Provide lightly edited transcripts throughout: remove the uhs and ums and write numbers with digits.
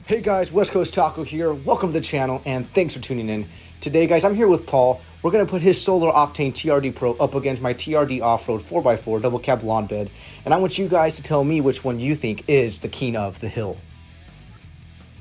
Hey guys, West Coast Taco here. Welcome to the channel and thanks for tuning in. Today guys, I'm here with Paul. We're going to put his Solar Octane TRD Pro up against my TRD Off-Road 4x4 double cab lawn bed. And I want you guys to tell me which one you think is the king of the hill.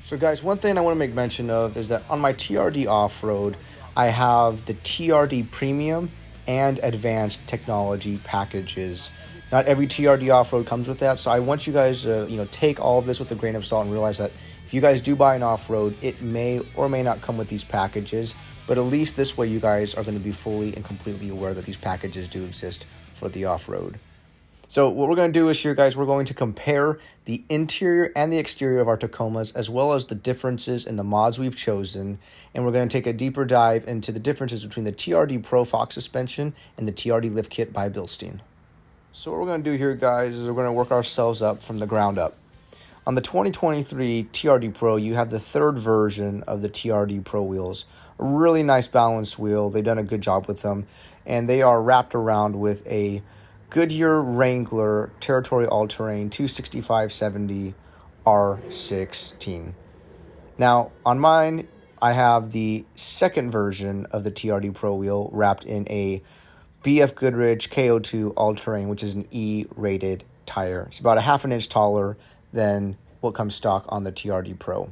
So guys, one thing I want to make mention of is that on my TRD Off-Road, I have the TRD Premium and Advanced Technology packages. Not every TRD Off-Road comes with that, so I want you guys to take all of this with a grain of salt and realize that if you guys do buy an off-road, it may or may not come with these packages, but at least this way you guys are going to be fully and completely aware that these packages do exist for the off-road. So what we're going to do is here, guys, we're going to compare the interior and the exterior of our Tacomas, as well as the differences in the mods we've chosen, and we're going to take a deeper dive into the differences between the TRD PRO FOX Suspension and the TRD Lift Kit by BILSTEIN. So what we're going to do here, guys, is we're going to work ourselves up from the ground up. On the 2023 TRD Pro, you have the third version of the TRD Pro wheels. A really nice balanced wheel. They've done a good job with them. And they are wrapped around with a Goodyear Wrangler Territory All-Terrain 265/70 R16. Now, on mine, I have the second version of the TRD Pro wheel wrapped in a BF Goodrich KO2 All-Terrain, which is an E-rated tire. It's about a half an inch taller than what comes stock on the TRD Pro.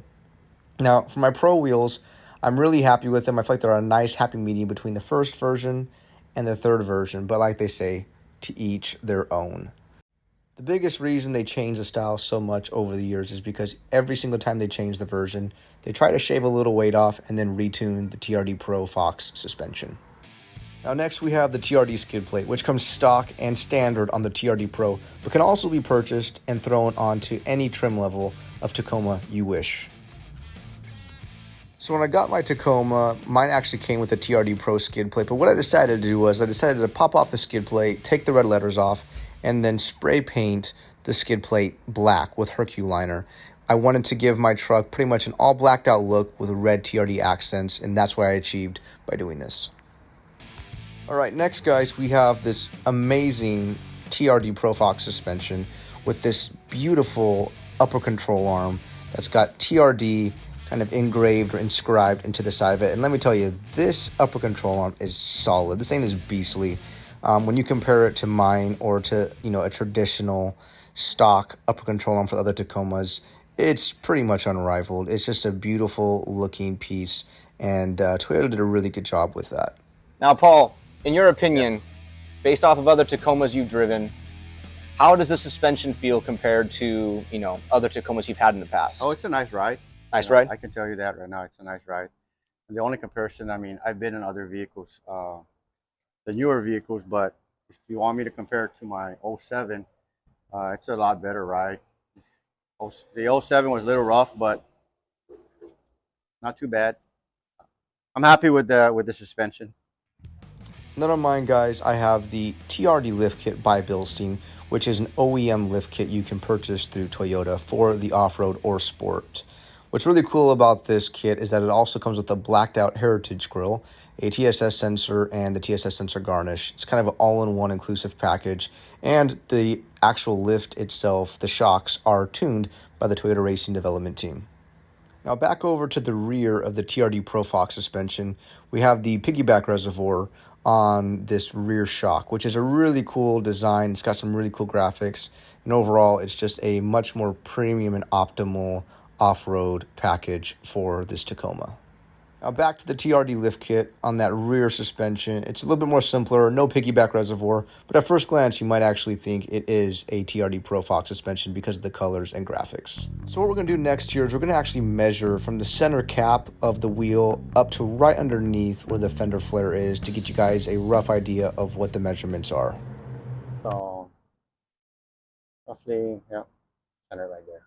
Now, for my Pro wheels, I'm really happy with them. I feel like they're a nice happy medium between the first version and the third version, but like they say, to each their own. The biggest reason they change the style so much over the years is because every single time they change the version, they try to shave a little weight off and then retune the TRD Pro FOX suspension. Now next we have the TRD skid plate, which comes stock and standard on the TRD Pro, but can also be purchased and thrown onto any trim level of Tacoma you wish. So when I got my Tacoma, mine actually came with a TRD Pro skid plate, but what I decided to do was I decided to pop off the skid plate, take the red letters off, and then spray paint the skid plate black with Herculiner. I wanted to give my truck pretty much an all blacked out look with red TRD accents, and that's what I achieved by doing this. Alright, next guys, we have this amazing TRD Pro FOX suspension with this beautiful upper control arm that's got TRD kind of engraved or inscribed into the side of it. And let me tell you, this upper control arm is solid. This thing is beastly. When you compare it to mine or to a traditional stock upper control arm for other Tacomas, it's pretty much unrivaled. It's just a beautiful looking piece, and Toyota did a really good job with that. Now, Paul, in your opinion, based off of other Tacomas you've driven, how does the suspension feel compared to, other Tacomas you've had in the past? Oh, it's a nice ride. Nice ride? I can tell you that right now. It's a nice ride. And the only comparison, I've been in other vehicles, the newer vehicles, but if you want me to compare it to my 07, it's a lot better ride. The 07 was a little rough, but not too bad. I'm happy with the suspension. Then on mine, guys, I have the TRD Lift Kit by BILSTEIN, which is an OEM lift kit you can purchase through Toyota for the off-road or sport. What's really cool about this kit is that it also comes with a blacked out heritage grille, a TSS sensor, and the TSS sensor garnish. It's kind of an all-in-one inclusive package, and the actual lift itself, the shocks, are tuned by the Toyota Racing Development Team. Now back over to the rear of the TRD Pro FOX suspension, we have the piggyback reservoir on this rear shock, which is a really cool design. It's got some really cool graphics, and overall it's just a much more premium and optimal off-road package for this Tacoma. Now back to the TRD lift kit on that rear suspension. It's a little bit more simpler, no piggyback reservoir, but at first glance you might actually think it is a TRD Pro FOX suspension because of the colors and graphics. So what we're going to do next here is we're going to actually measure from the center cap of the wheel up to right underneath where the fender flare is to get you guys a rough idea of what the measurements are. So roughly, yeah, center right there.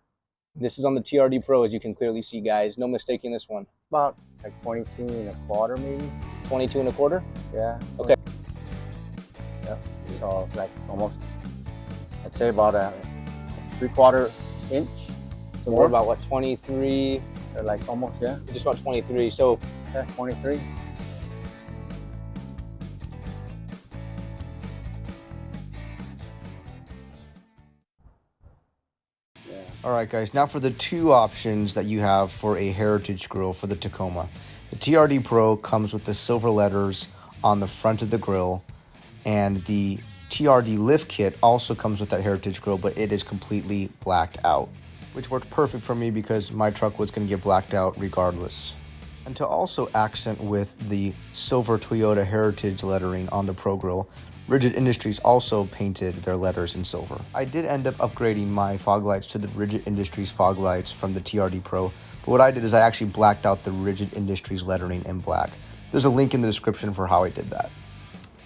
This is on the TRD Pro, as you can clearly see, guys. No mistaking this one. About like 22.25 maybe. 22.25? Yeah. Okay. Yeah. So it's like almost, I'd say about a 3/4 inch. So we're about what, 23? Like almost, yeah. Just about 23. So yeah, 23. Yeah. All right, guys, now for the two options that you have for a heritage grille for the Tacoma. The TRD Pro comes with the silver letters on the front of the grille, and the TRD Lift Kit also comes with that heritage grille, but it is completely blacked out, which worked perfect for me because my truck was going to get blacked out regardless. And to also accent with the silver Toyota heritage lettering on the Pro Grille, Rigid Industries also painted their letters in silver. I did end up upgrading my fog lights to the Rigid Industries fog lights from the TRD Pro, but what I did is I actually blacked out the Rigid Industries lettering in black. There's a link in the description for how I did that.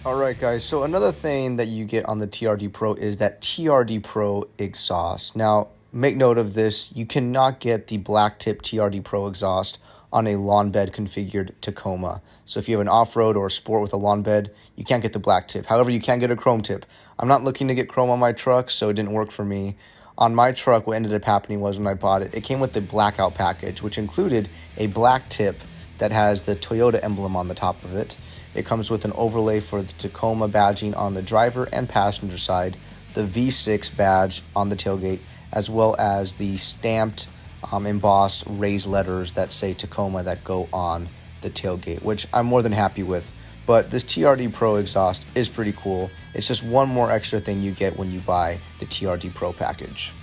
Alright guys, so another thing that you get on the TRD Pro is that TRD Pro exhaust. Now, make note of this, you cannot get the black tip TRD Pro exhaust on a lawn bed configured Tacoma. So if you have an off-road or a sport with a lawn bed, you can't get the black tip. However, you can get a chrome tip. I'm not looking to get chrome on my truck, so it didn't work for me. On my truck, what ended up happening was when I bought it, it came with the blackout package, which included a black tip that has the Toyota emblem on the top of it. It comes with an overlay for the Tacoma badging on the driver and passenger side, the V6 badge on the tailgate, as well as the stamped embossed raised letters that say Tacoma that go on the tailgate, which I'm more than happy with. But this TRD Pro exhaust is pretty cool. It's just one more extra thing you get when you buy the TRD Pro package.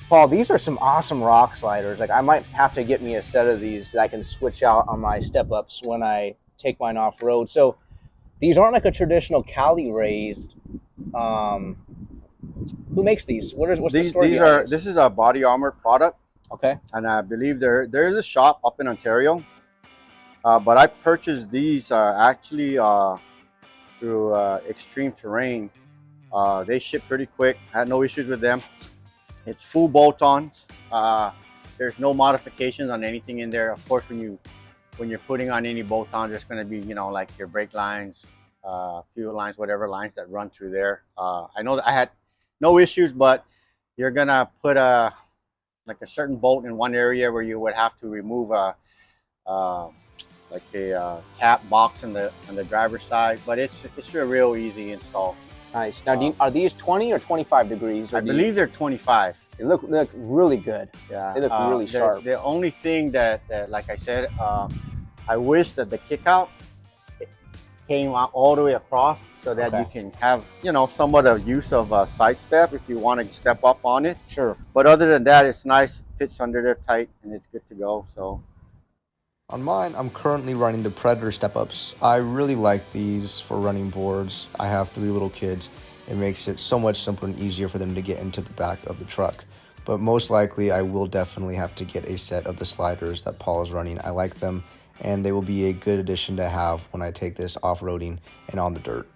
Paul, these are some awesome rock sliders. Like, I might have to get me a set of these that I can switch out on my step-ups when I take mine off-road. So these aren't like a traditional Cali raised. Who makes these? What's the story behind this? This is a Body Armor product. Okay. And I believe there is a shop up in Ontario. But I purchased these actually through Extreme Terrain. They ship pretty quick. I had no issues with them. It's full bolt-ons. There's no modifications on anything in there. Of course, when you're putting on any bolt-on, there's going to be, you know, like your brake lines, fuel lines, whatever lines that run through there. I know that I had no issues, but you're gonna put like a certain bolt in one area where you would have to remove like a cap box on the driver's side. But it's a real easy install. Nice. Now, are these 20 or 25 degrees? Or I believe they're 25. They look really good. Yeah, they look really sharp. The only thing that like I said, I wish that the kickout came out all the way across so that you can have, you know, somewhat of use of a side step if you want to step up on it. Sure. But other than that, it's nice, fits under there tight, and it's good to go. So. On mine, I'm currently running the Predator step-ups. I really like these for running boards. I have 3 little kids. It makes it so much simpler and easier for them to get into the back of the truck. But most likely, I will definitely have to get a set of the sliders that Paul is running. I like them, and they will be a good addition to have when I take this off-roading and on the dirt.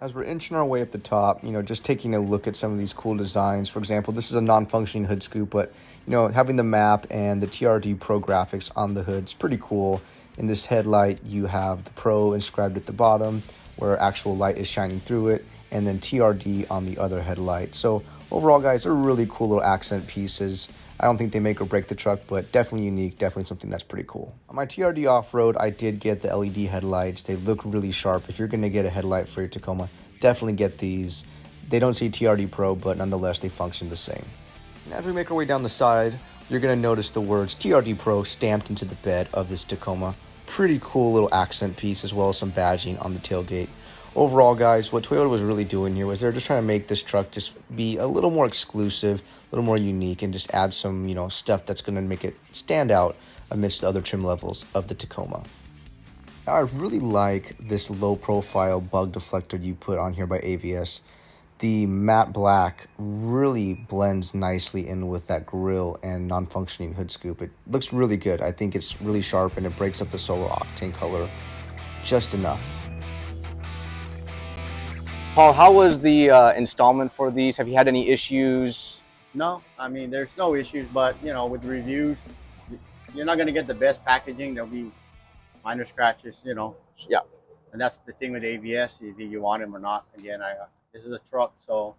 As we're inching our way up the top, you know, just taking a look at some of these cool designs. For example, this is a non-functioning hood scoop, but, you know, having the map and the TRD Pro graphics on the hood is pretty cool. In this headlight, you have the Pro inscribed at the bottom, where actual light is shining through it, and then TRD on the other headlight. So overall, guys, they're really cool little accent pieces. I don't think they make or break the truck, but definitely unique, definitely something that's pretty cool. On my TRD Off-Road, I did get the LED headlights. They look really sharp. If you're going to get a headlight for your Tacoma, definitely get these. They don't say TRD Pro, but nonetheless, they function the same. And as we make our way down the side, you're going to notice the words TRD Pro stamped into the bed of this Tacoma. Pretty cool little accent piece, as well as some badging on the tailgate. Overall, guys, what Toyota was really doing here was they're just trying to make this truck just be a little more exclusive, a little more unique, and just add some, you know, stuff that's going to make it stand out amidst the other trim levels of the Tacoma. Now, I really like this low-profile bug deflector you put on here by AVS. The matte black really blends nicely in with that grille and non-functioning hood scoop. It looks really good. I think it's really sharp, and it breaks up the solar octane color just enough. Paul, how was the installment for these? Have you had any issues? No, I mean, there's no issues, but, you know, with reviews, you're not gonna get the best packaging. There'll be minor scratches, you know. Yeah. And that's the thing with ABS, if you want them or not. Again, this is a truck, so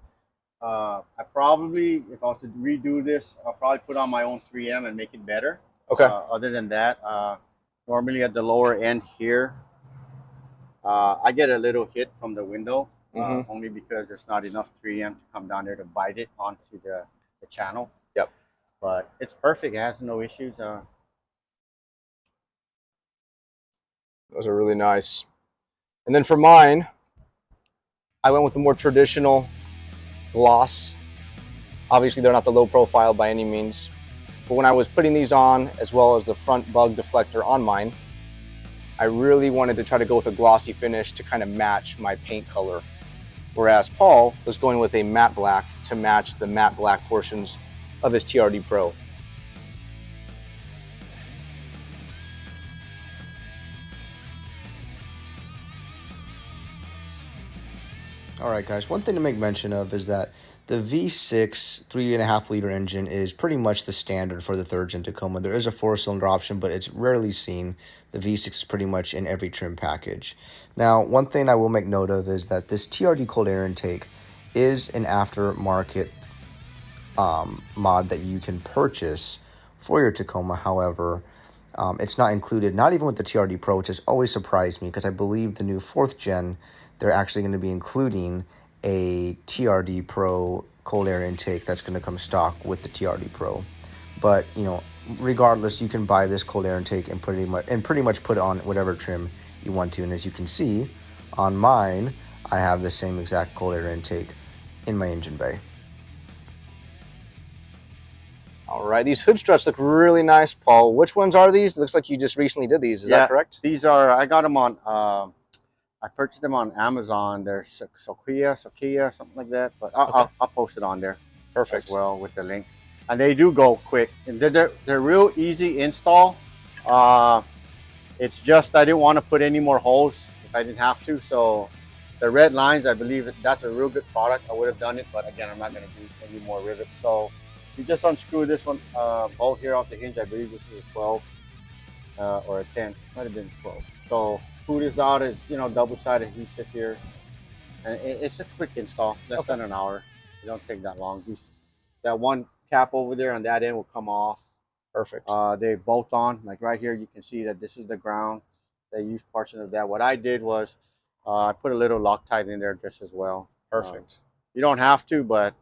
I probably, if I was to redo this, I'll probably put on my own 3M and make it better. Okay. Other than that, normally at the lower end here, I get a little hit from the window, only because there's not enough 3M to come down there to bite it onto the channel. Yep. But it's perfect. It has no issues. Those are really nice. And then for mine, I went with the more traditional gloss. Obviously, they're not the low profile by any means. But when I was putting these on, as well as the front bug deflector on mine, I really wanted to try to go with a glossy finish to kind of match my paint color. Whereas Paul was going with a matte black to match the matte black portions of his TRD Pro. All right, guys, one thing to make mention of is that the V6 3.5 liter engine is pretty much the standard for the third gen Tacoma. There is a 4-cylinder option, but it's rarely seen. The V6 is pretty much in every trim package. Now, one thing I will make note of is that this TRD cold air intake is an aftermarket mod that you can purchase for your Tacoma. However, it's not included, not even with the TRD Pro, which has always surprised me because I believe the new 4th gen, they're actually going to be including a TRD Pro cold air intake that's going to come stock with the TRD Pro. But, you know, regardless, you can buy this cold air intake and pretty much put it on whatever trim you want to. And as you can see on mine, I have the same exact cold air intake in my engine bay. All right, these hood struts look really nice, Paul. Which ones are these? It looks like you just recently did these. Is that correct? These are, I got them on, I purchased them on Amazon. They're Sokia, something like that. But I'll post it on there. Perfect. As well with the link. And they do go quick. And they're real easy install. It's just I didn't want to put any more holes if I didn't have to. So the red lines, I believe that's a real good product. I would have done it, but again, I'm not going to do any more rivets. So you just unscrew this one bolt here off the hinge. I believe this is a 12 or a 10. Might have been 12. So screw this out as, you know, double-sided adhesive here. And it's a quick install, less than an hour. It don't take that long. That one cap over there on that end will come off. Perfect. They bolt on, like right here, you can see that this is the ground. They use portion of that. What I did was I put a little Loctite in there just as well. Perfect. You don't have to, but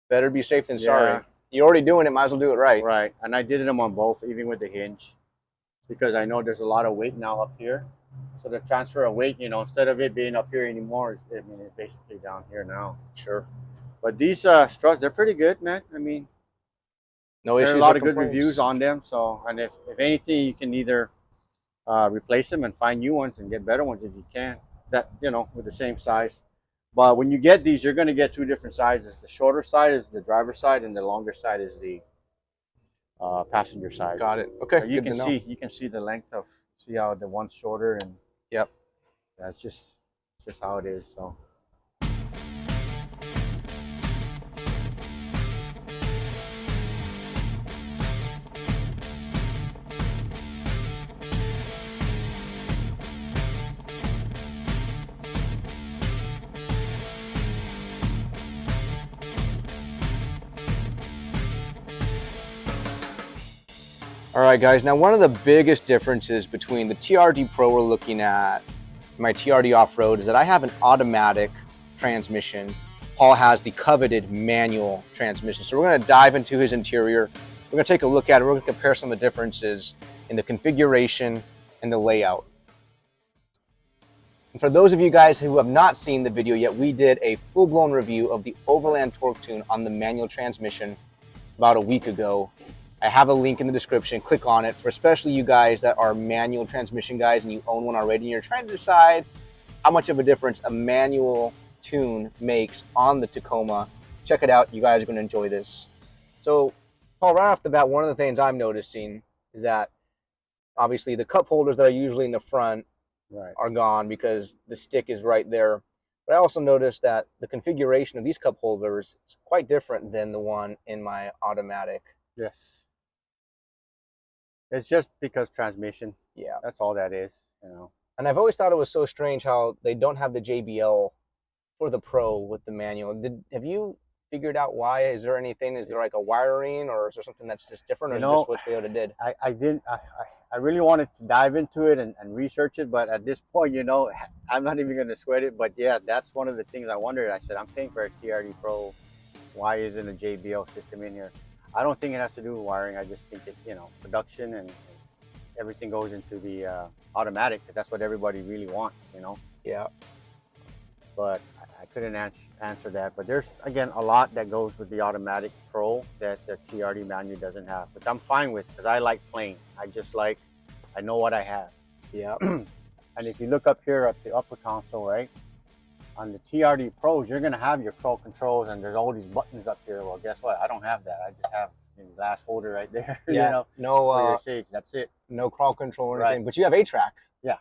better be safe than sorry. You're already doing it, might as well do it right. Right, and I did them on both, even with the hinge, because I know there's a lot of weight now up here. So the transfer of weight, you know, instead of it being up here anymore, it's basically down here now. Sure. But these struts, they're pretty good, man. I mean, no issues. There's a lot of good reviews on them. So, and if anything, you can either replace them and find new ones and get better ones if you can. That, you know, with the same size. But when you get these, you're going to get two different sizes. The shorter side is the driver's side, and the longer side is the passenger side. Got it. Okay. So you can see the length of, see how the one's shorter, and yep, that's just how it is. So. All right, guys, now one of the biggest differences between the TRD Pro we're looking at and my TRD Off-Road is that I have an automatic transmission. Paul has the coveted manual transmission. So we're gonna dive into his interior. We're gonna take a look at it. We're gonna compare some of the differences in the configuration and the layout. And for those of you guys who have not seen the video yet, we did a full-blown review of the Overland torque tune on the manual transmission about a week ago. I have a link in the description. Click on it for especially you guys that are manual transmission guys and you own one already and you're trying to decide how much of a difference a manual tune makes on the Tacoma. Check it out. You guys are going to enjoy this. So, Paul, right off the bat, one of the things I'm noticing is that obviously the cup holders that are usually in the front are gone because the stick is right there. But I also noticed that the configuration of these cup holders is quite different than the one in my automatic. Yes. It's just because transmission. Yeah. That's all that is, you know. And I've always thought it was so strange how they don't have the JBL for the Pro with the manual. Have you figured out why? Is there anything? Is there like a wiring, or is there something that's just different, or is it just what Toyota did? I really wanted to dive into it and research it, but at this point, you know, I'm not even going to sweat it. But yeah, that's one of the things I wondered. I said, I'm paying for a TRD Pro. Why isn't a JBL system in here? I don't think it has to do with wiring. I just think it, you know, production and everything goes into the automatic. That's what everybody really wants, you know. Yeah. But I couldn't answer that. But there's, again, a lot that goes with the Automatic Pro that the TRD manual doesn't have, which I'm fine with because I like plain. I know what I have. Yeah. And if you look up here at the upper console, right, on the TRD Pros, you're going to have your Pro controls and there's all these buttons up here. Well, guess what? I don't have that. I just have a glass holder right there. Yeah. You know, no, for your seats. That's it. No crawl control or anything, Right. but you have 8-track. Yeah.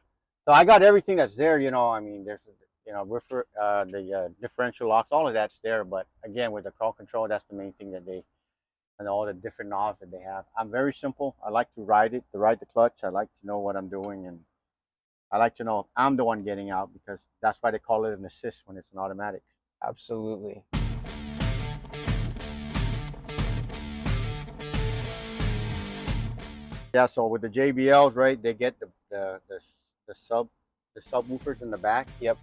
So I got everything that's there, you know. I mean, there's, you know, the differential locks, all of that's there. But again, with the crawl control, that's the main thing that they, and all the different knobs that they have. I'm very simple. I like to ride the clutch. I like to know what I'm doing, and I like to know if I'm the one getting out, because that's why they call it an assist when it's an automatic. Absolutely. Yeah. So with the JBLs, right, they get the subwoofers in the back. Yep.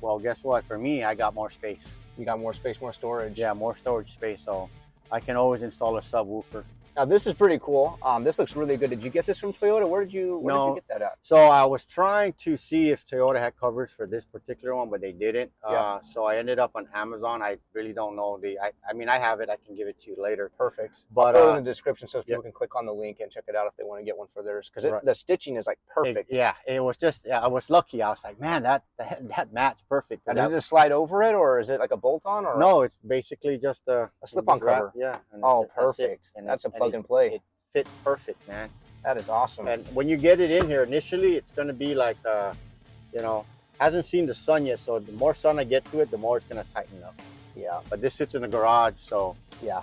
Well, guess what? For me, I got more space. You got more space, more storage. Yeah, more storage space. So I can always install a subwoofer. Now this is pretty cool. This looks really good. Did you get this from Toyota? Where did you get that at? So I was trying to see if Toyota had covers for this particular one, but they didn't. Yeah. So I ended up on Amazon. I really don't know I mean, I have it. I can give it to you later. Perfect. But I'll throw it in the description so people can click on the link and check it out if they want to get one for theirs, because the stitching is like perfect. It was just, I was lucky. I was like, man, that matched perfect. And does it just slide over it, or is it like a bolt-on? Or no, it's basically just a slip-on cover. Yeah. Oh, perfect. And that's a plug and play. It fits perfect, man. That is awesome. And when you get it in here initially, it's going to be like, you know, hasn't seen the sun yet. So the more sun I get to it, the more it's going to tighten up. Yeah. But this sits in the garage, so. Yeah.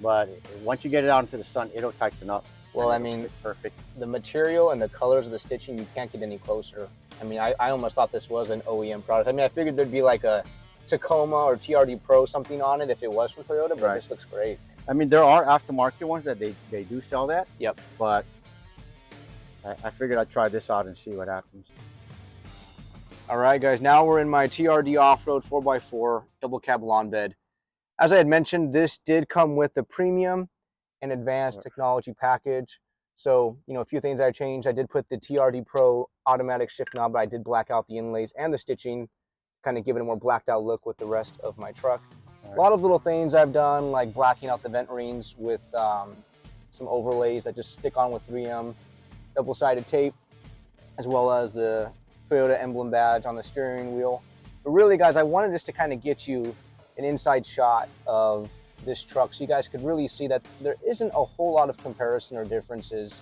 But once you get it out into the sun, it'll tighten up. Well, I mean, perfect. The material and the colors of the stitching, you can't get any closer. I mean, I almost thought this was an OEM product. I mean, I figured there'd be like a Tacoma or TRD Pro something on it if it was from Toyota, but this looks great. I mean, there are aftermarket ones that they do sell that. Yep. But I figured I'd try this out and see what happens. All right, guys, now we're in my TRD Off-Road 4x4 double cab lawn bed. As I had mentioned, this did come with the premium and advanced technology package. So, you know, a few things I changed. I did put the TRD Pro automatic shift knob, but I did black out the inlays and the stitching, kind of give it a more blacked out look with the rest of my truck. A lot of little things I've done, like blacking out the vent rings with some overlays that just stick on with 3M double-sided tape, as well as the Toyota emblem badge on the steering wheel. But really, guys, I wanted just to kind of get you an inside shot of this truck so you guys could really see that there isn't a whole lot of comparison or differences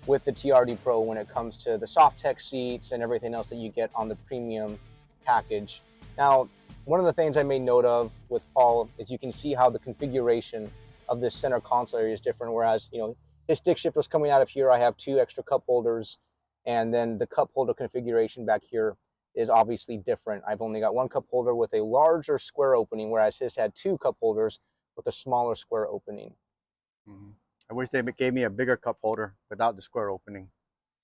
with the TRD Pro when it comes to the soft tech seats and everything else that you get on the premium package. Now, one of the things I made note of with Paul is you can see how the configuration of this center console area is different, whereas, you know, his stick shift was coming out of here. I have 2 extra cup holders, and then the cup holder configuration back here is obviously different. I've only got 1 cup holder with a larger square opening, whereas his had 2 cup holders with a smaller square opening. I wish they gave me a bigger cup holder without the square opening.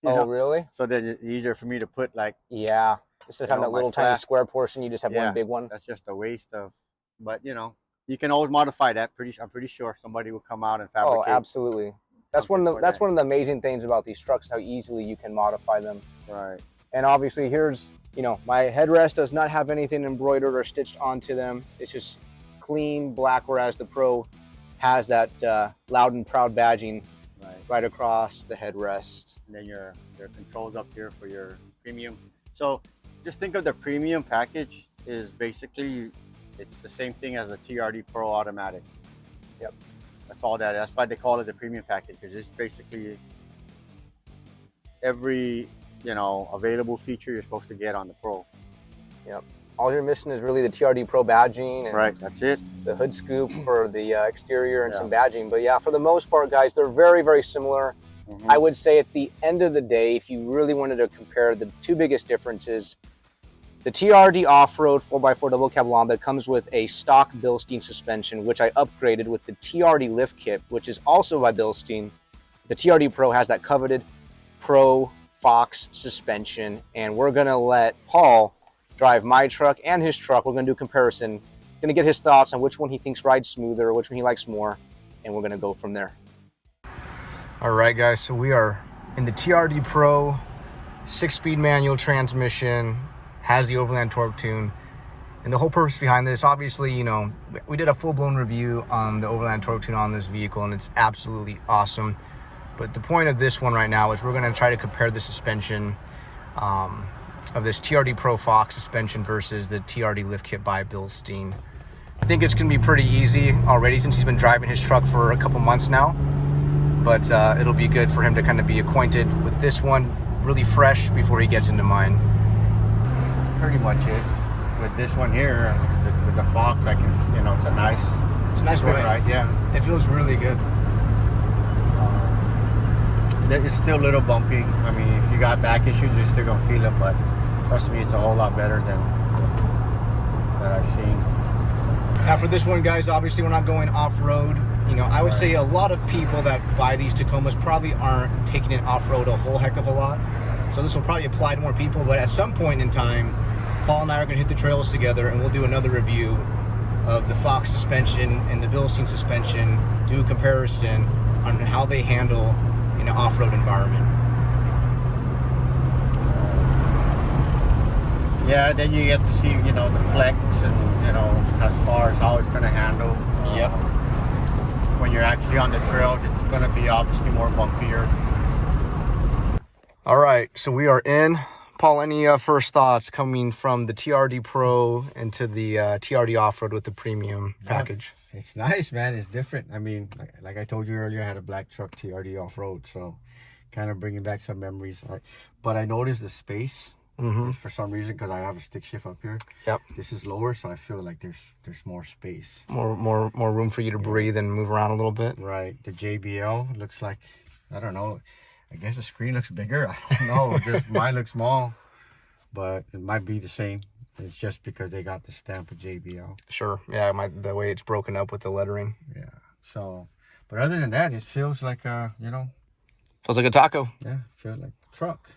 Oh, really? So that it's easier for me to put, like, yeah, instead of having that little tiny square portion, you just have one big one. That's just a waste of, but you know, you can always modify that. I'm pretty sure somebody will come out and fabricate. Oh, absolutely. That's one of the amazing things about these trucks, how easily you can modify them. Right. And obviously here's, you know, my headrest does not have anything embroidered or stitched onto them. It's just clean black, whereas the Pro has that loud and proud badging right across the headrest. And then your controls up here for your premium. So just think of the premium package is basically, it's the same thing as a TRD Pro automatic. Yep. That's all that is. That's why they call it the premium package, because it's basically every, you know, available feature you're supposed to get on the Pro. Yep. All you're missing is really the TRD Pro badging. And that's it. The hood scoop for the exterior and some badging. But yeah, for the most part, guys, they're very, very similar. I would say at the end of the day, if you really wanted to compare the two biggest differences, the TRD Off-Road 4x4 double cab long bed comes with a stock BILSTEIN suspension, which I upgraded with the TRD Lift Kit, which is also by BILSTEIN. The TRD Pro has that coveted Pro Fox suspension, and we're gonna let Paul drive my truck and his truck. We're gonna do a comparison. Gonna get his thoughts on which one he thinks rides smoother, which one he likes more, and we're gonna go from there. All right, guys, so we are in the TRD Pro 6-speed manual transmission, has the Overland torque tune. And the whole purpose behind this, obviously, you know, we did a full-blown review on the Overland torque tune on this vehicle, and it's absolutely awesome. But the point of this one right now is we're going to try to compare the suspension of this TRD Pro Fox suspension versus the TRD Lift Kit by BILSTEIN. I think it's going to be pretty easy already since he's been driving his truck for a couple months now. But it'll be good for him to kind of be acquainted with this one really fresh before he gets into mine. Pretty much it. With this one here, with the Fox, I can, you know, it's a nice ride. Yeah, it feels really good. It's still a little bumpy. I mean, if you got back issues, you're still gonna feel it, but trust me, it's a whole lot better than that I've seen. Now for this one, guys, obviously we're not going off-road. You know, I would say a lot of people that buy these Tacomas probably aren't taking it off-road a whole heck of a lot. So this will probably apply to more people, but at some point in time, Paul and I are gonna hit the trails together and we'll do another review of the Fox suspension and the BILSTEIN suspension, do a comparison on how they handle in an off-road environment. Yeah, then you get to see, you know, the flex and, you know, as far as how it's going to handle. Yep. When you're actually on the trails, it's going to be obviously more bumpier. All right, so we are in. Paul, any first thoughts coming from the TRD Pro into the TRD Off-Road with the premium package? It's nice, man. It's different. I mean, like I told you earlier, I had a black truck TRD Off-Road, so kind of bringing back some memories. But I noticed the space for some reason, because I have a stick shift up here. Yep. This is lower, so I feel like there's more space. More room for you to breathe and move around a little bit. Right. The JBL looks like, I don't know. I guess the screen looks bigger. I don't know. Just mine looks small, but it might be the same. It's just because they got the stamp of JBL. Sure. Yeah, the way it's broken up with the lettering. Yeah. So, but other than that, it feels like you know. Feels like a taco. Yeah, feels like a truck.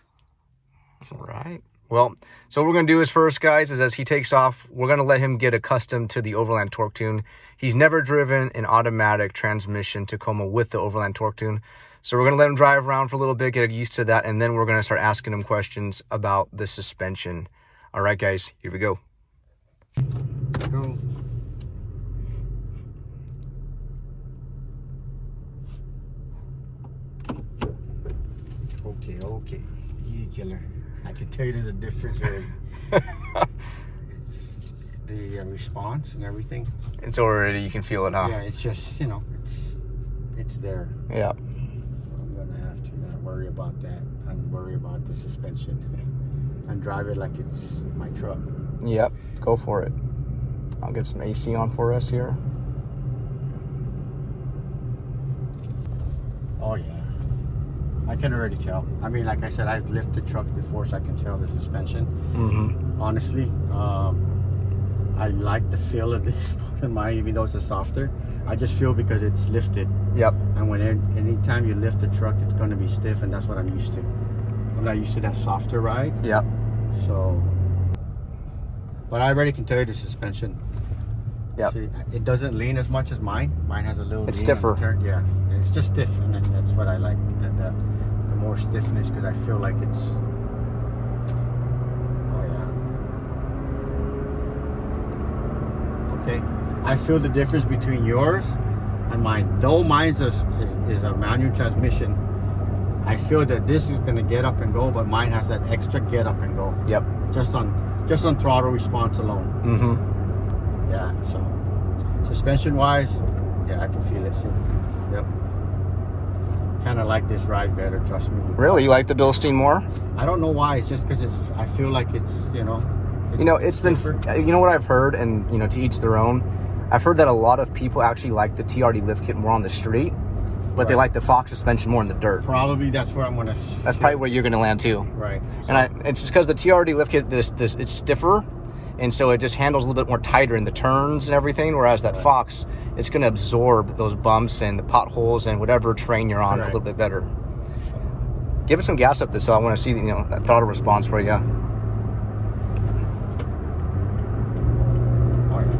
All right. Well, so what we're going to do is first, guys, is as he takes off, we're going to let him get accustomed to the Overland torque tune. He's never driven an automatic transmission Tacoma with the Overland torque tune. So we're going to let him drive around for a little bit, get used to that, and then we're going to start asking him questions about the suspension. All right, guys, here we go. Go. Okay. You killer. I can tell you there's a difference already. It's the response and everything. It's already, you can feel it, huh? Yeah, it's just, you know, it's there. Yeah. I'm gonna have to not worry about that and worry about the suspension and drive it like it's my truck. Yep, go for it. I'll get some AC on for us here. Oh yeah, I can already tell. I mean, like I said, I've lifted trucks before, so I can tell the suspension. Honestly, I like the feel of this part of mine, even though it's a softer. I just feel because it's lifted. Yep. And anytime you lift the truck, it's going to be stiff, and that's what I'm used to. I'm not used to that softer ride. Yep. So, but I already can tell you the suspension. Yep. See, it doesn't lean as much as mine. Mine has a little. It's lean on the stiffer. turn. Yeah, it's just stiff, and that's what I like. The more stiffness, because I feel like it's. Oh yeah. Okay, I feel the difference between yours and mine. Though mine's is a manual transmission, I feel that this is gonna get up and go, but mine has that extra get up and go. Yep. Just on throttle response alone. Yeah, so suspension wise, yeah, I can feel it. See? Yep. Kind of like this ride better, trust me. Really? You like the BILSTEIN more? I don't know why. It's just because I feel like it's, you know. It's been, you know what I've heard, and, you know, to each their own. I've heard that a lot of people actually like the TRD Lift Kit more on the street. but they like the Fox suspension more in the dirt. Probably that's where I'm going to... That's probably where you're going to land too. Right. So, And it's just because the TRD lift kit, it's stiffer, and so it just handles a little bit more tighter in the turns and everything, whereas that Fox, it's going to absorb those bumps and the potholes and whatever terrain you're on a little bit better. Give it some gas up this, so I want to see, that throttle response for you. Oh, yeah.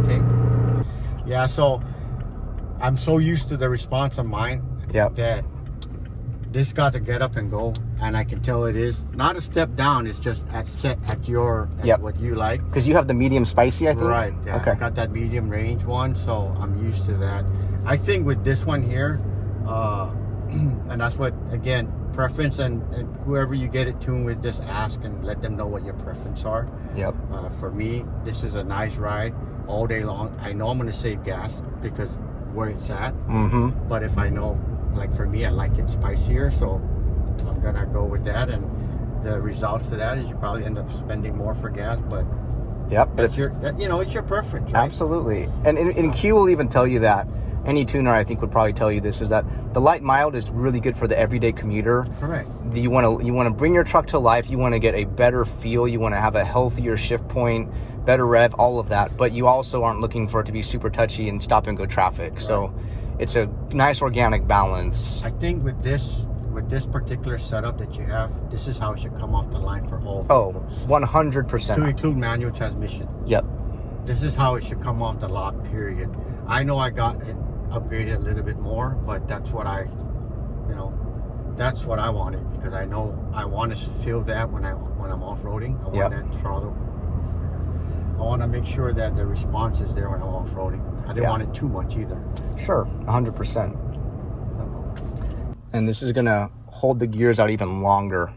Okay. Yeah, so I'm so used to the response of mine that this got to get up and go, and I can tell it is not a step down. It's just set at what you like. Because you have the medium spicy, I think. Right. Yeah. Okay. I got that medium range one, so I'm used to that. I think with this one here, and that's what, again, preference, and whoever you get it tuned with, just ask and let them know what your preference are. Yep. For me, this is a nice ride all day long. I know I'm going to save gas because where it's at. Mm-hmm. But if I know, like for me, I like it spicier, so I'm going to go with that. And the results of that is you probably end up spending more for gas, but it's your preference, right? Absolutely. And Q will even tell you that. Any tuner, I think, would probably tell you this, is that the light mild is really good for the everyday commuter. Correct. You want to bring your truck to life. You want to get a better feel. You want to have a healthier shift point, better rev, all of that. But you also aren't looking for it to be super touchy and stop and go traffic. Right. So it's a nice organic balance. I think with this particular setup that you have, this is how it should come off the line for all vehicles. 100%. To include manual transmission. Yep. This is how it should come off the lot, period. I know I got it upgraded a little bit more, but that's what I wanted, because I know I want to feel that when I'm off-roading. I want that throttle. I want to make sure that the response is there when I'm off-roading. I didn't want it too much either. Sure, 100%. And this is going to hold the gears out even longer.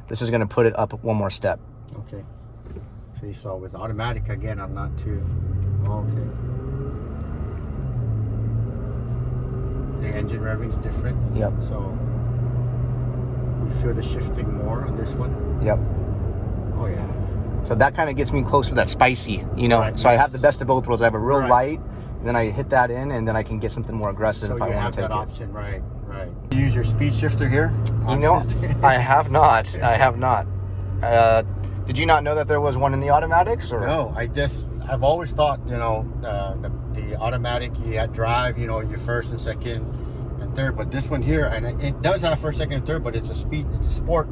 This is going to put it up one more step. Okay. See, so with automatic, again, I'm not too... Okay. The engine revving is different. Yep. So we feel the shifting more on this one. Yep. Oh yeah. So that kind of gets me closer to that spicy, Right, so I have the best of both worlds. I have a real Right. light, and then I hit that in, and then I can get something more aggressive So if I you want have to take that it. option, right. You use your speed shifter here? I have not. I have not. Did you not know that there was one in the automatics? Or? No, I've always thought, the automatic, you had drive, your first and second and third, but this one here, and it does have first, second, and third, but it's a sport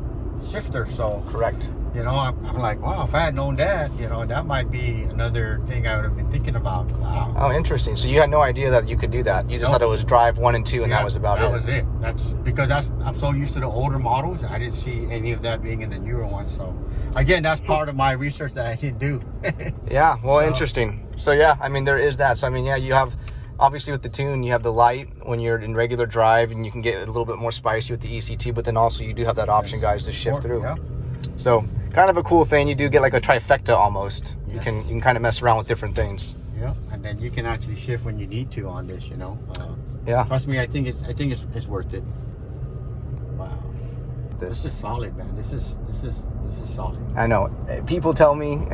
shifter, so Correct. I'm like, wow, if I had known that, that might be another thing I would have been thinking about. Wow. Oh, interesting. So you had no idea that you could do that. You just thought it was drive 1 and 2, and that was about it. That was it. That's because I'm so used to the older models. I didn't see any of that being in the newer ones. So again, that's part of my research that I didn't do. Yeah, well, interesting. So yeah, I mean, there is that. So I mean, yeah, you have, obviously with the tune, you have the light when you're in regular drive, and you can get a little bit more spicy with the ECT, but then also you do have that option, guys, to shift through. Yeah. So kind of a cool thing. You do get like a trifecta almost. Yes. You can kind of mess around with different things. Yeah, and then you can actually shift when you need to on this. Yeah. Trust me, I think it's worth it. Wow. This is solid, man. This is solid. I know. People tell me,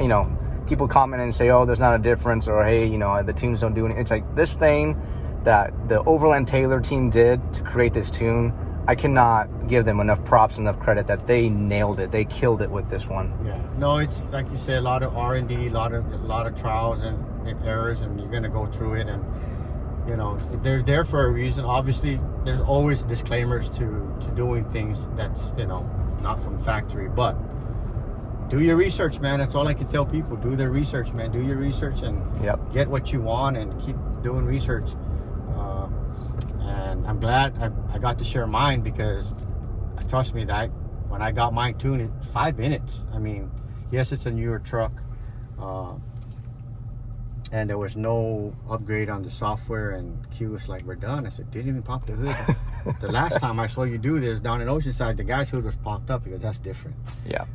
people comment and say, oh, there's not a difference, or hey, the tunes don't do anything. It's like this thing that the Overland Taylor team did to create this tune. I cannot give them enough props, enough credit that they nailed it. They killed it with this one. Yeah. No, it's like you said, a lot of R&D, a lot of trials and errors, and you're gonna go through it, and they're there for a reason. Obviously, there's always disclaimers to doing things that's not from factory, but do your research, man. That's all I can tell people. Do their research, man. Do your research and get what you want, and keep doing research. And I'm glad I got to share mine, because trust me, that when I got mine tuned in 5 minutes. I mean, yes, it's a newer truck, and there was no upgrade on the software, and Q was like, we're done. I said, didn't even pop the hood. The last time I saw you do this down in Oceanside, the guy's hood was popped up, because that's different. Yeah.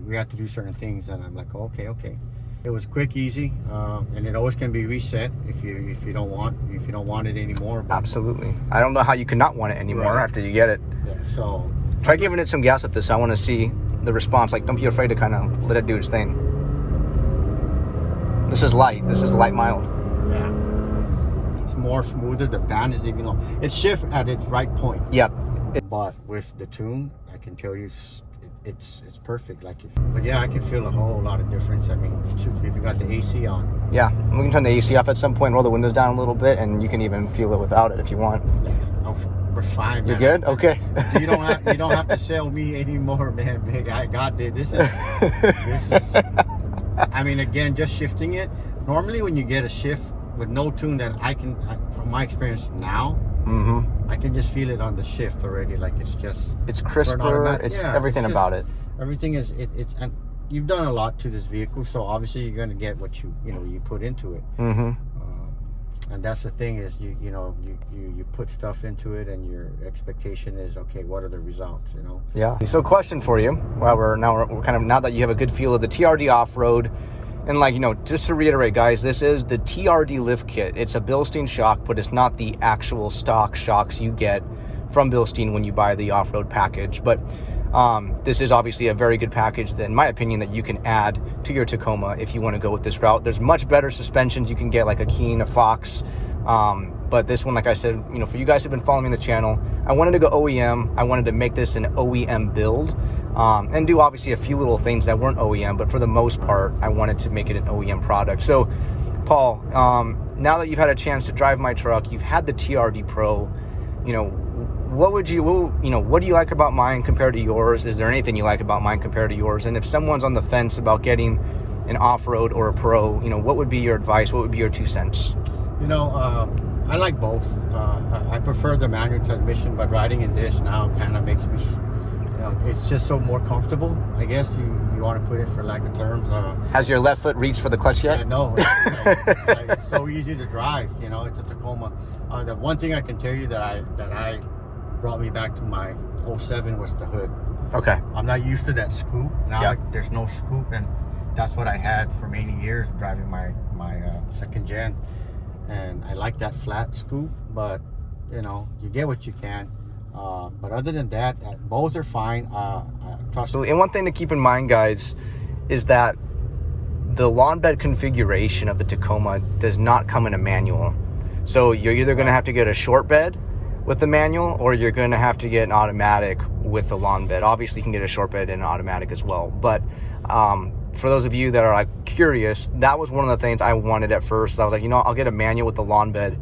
We have to do certain things, and I'm like, okay. It was quick, easy, and it always can be reset if you don't want it anymore. But, absolutely. I don't know how you could not want it anymore after you get it. Yeah. So try giving it some gas up this. I want to see the response. Like, don't be afraid to kind of let it do its thing. This is light. This is light mild. Yeah. It's more smoother. The band is even low. It shifts at its right point. Yep. But with the tune, I can tell you it's perfect. But yeah, I can feel a whole lot of difference. I mean, if you got the AC on. Yeah, we can turn the AC off at some point, roll the windows down a little bit, and you can even feel it without it if you want. Yeah, we're fine, man. You're good? Okay. You don't have to sell me anymore, man. I got this. This is. I mean, again, just shifting it. Normally, when you get a shift with no tune, from my experience now, I can just feel it on the shift already. Like it's crisper. It's everything about it. Everything is and you've done a lot to this vehicle, so obviously you're going to get what you put into it. And that's the thing is you put stuff into it, and your expectation is, okay, what are the results? Yeah. So, question for you. Well, we're kind of, now that you have a good feel of the TRD Off-Road, and just to reiterate, guys, this is the TRD Lift Kit. It's a BILSTEIN shock, but it's not the actual stock shocks you get from BILSTEIN when you buy the off-road package. But this is obviously a very good package, in my opinion, that you can add to your Tacoma if you want to go with this route. There's much better suspensions you can get, like a Keen, a Fox. But this one, like I said, for you guys who've been following me on the channel, I wanted to go OEM. I wanted to make this an OEM build, and do obviously a few little things that weren't OEM, but for the most part, I wanted to make it an OEM product. So, Paul, now that you've had a chance to drive my truck, you've had the TRD Pro, what do you like about mine compared to yours? Is there anything you like about mine compared to yours? And if someone's on the fence about getting an off-road or a pro, what would be your advice? What would be your 2 cents? I like both. I prefer the manual transmission, but riding in this now kind of makes me, it's just so more comfortable. I guess you want to put it, for lack of terms. Has your left foot reached for the clutch yet? Yeah, no. It's so easy to drive. It's a Tacoma. The one thing I can tell you that I brought me back to my 07 was the hood. Okay. I'm not used to that scoop. Now there's no scoop, and that's what I had for many years driving my second gen. And I like that flat scoop, but you get what you can. But other than that, both are fine. And one thing to keep in mind, guys, is that the lawn bed configuration of the Tacoma does not come in a manual. So you're either going to have to get a short bed with the manual, or you're going to have to get an automatic with the lawn bed. Obviously, you can get a short bed and an automatic as well. But for those of you that are curious, that was one of the things I wanted at first. I was like, I'll get a manual with the lawn bed.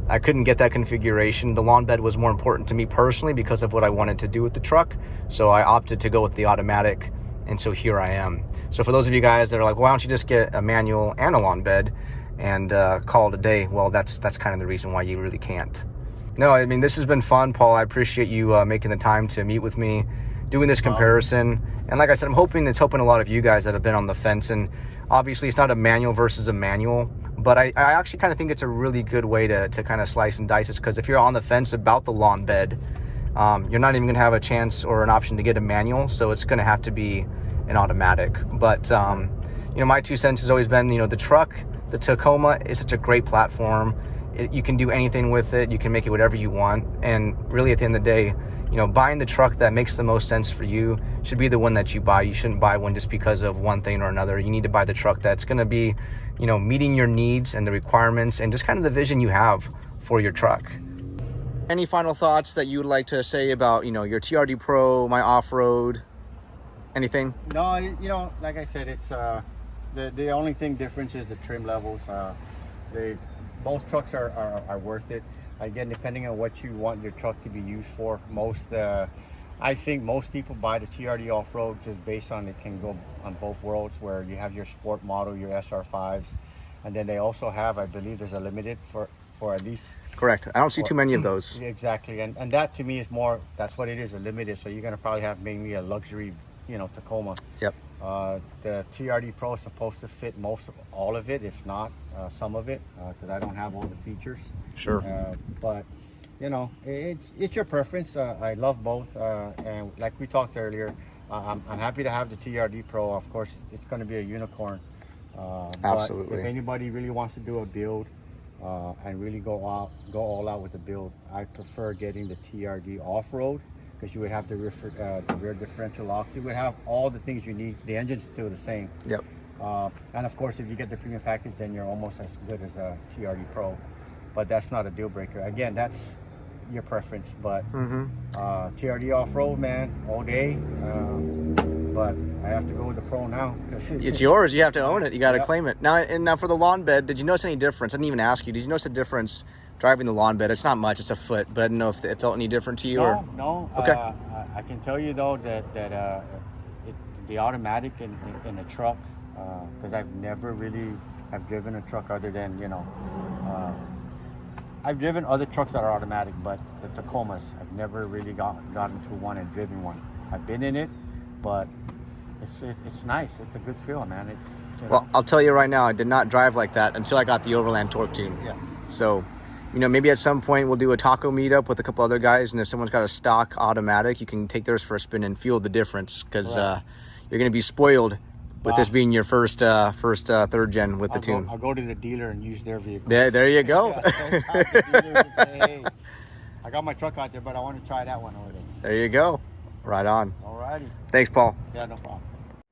I couldn't get that configuration. The lawn bed was more important to me personally because of what I wanted to do with the truck. So I opted to go with the automatic, and so here I am. So for those of you guys that are like, why don't you just get a manual and a lawn bed and call it a day? Well, that's kind of the reason why you really can't. No, I mean, this has been fun, Paul. I appreciate you making the time to meet with me, doing this comparison. And like I said, it's helping a lot of you guys that have been on the fence. And obviously, it's not a manual versus a manual, but I actually kind of think it's a really good way to kind of slice and dice this, because if you're on the fence about the lawn bed, you're not even going to have a chance or an option to get a manual, so it's going to have to be an automatic. But, my 2 cents has always been, the truck, the Tacoma is such a great platform. You can do anything with it. You can make it whatever you want. And really, at the end of the day, buying the truck that makes the most sense for you should be the one that you buy. You shouldn't buy one just because of one thing or another. You need to buy the truck that's going to be, meeting your needs and the requirements and just kind of the vision you have for your truck. Any final thoughts that you would like to say about, your TRD Pro, my off-road, anything? No, like I said, it's the only thing difference is the trim levels. Both trucks are worth it. Again, depending on what you want your truck to be used for. I think most people buy the TRD Off-Road just based on it can go on both worlds, where you have your sport model, your SR5s, and then they also have, I believe there's a limited for at least. Correct. I don't see too many of those. Exactly, and that to me is more, that's what it is, a limited. So you're going to probably have mainly a luxury, Tacoma. Yep. The TRD Pro is supposed to fit all of it, if not some of it, because I don't have all the features. Sure. But it's your preference. I love both, and like we talked earlier, I'm happy to have the TRD Pro. Of course, it's going to be a unicorn. Absolutely. But if anybody really wants to do a build and really go all out with the build, I prefer getting the TRD Off-Road, because you would have the rear differential locks. You would have all the things you need. The engine's still the same. Yep. And of course, if you get the premium package, then you're almost as good as a TRD Pro. But that's not a deal breaker. Again, that's your preference. But TRD Off-Road, man, all day. But I have to go with the Pro now. It's yours. You have to own it. You got to Yep. claim it. Now for the lawn bed, did you notice any difference? I didn't even ask you. Did you notice a difference driving the lawn bed? It's not much. It's a foot, but I didn't know if it felt any different to you. No. Okay. I can tell you though that the automatic in a truck, because I've never really have driven a truck other than I've driven other trucks that are automatic, but the Tacomas, I've never really gotten to one and driven one. I've been in it, but it's nice. It's a good feel, man. Well, I'll tell you right now, I did not drive like that until I got the Overland torque tune. Yeah. So, maybe at some point we'll do a taco meetup with a couple other guys, and if someone's got a stock automatic, you can take theirs for a spin and feel the difference, because you're going to be spoiled with this being your first third gen with the tune. I'll go to the dealer and use their vehicle. There you go. Yeah, the dealer and say, hey, I got my truck out there, but I want to try that one over there. There you go. Right on. Alrighty. Thanks, Paul. Yeah, no problem.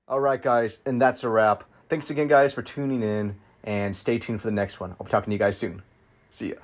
All right, guys, and that's a wrap. Thanks again, guys, for tuning in, and stay tuned for the next one. I'll be talking to you guys soon. See ya.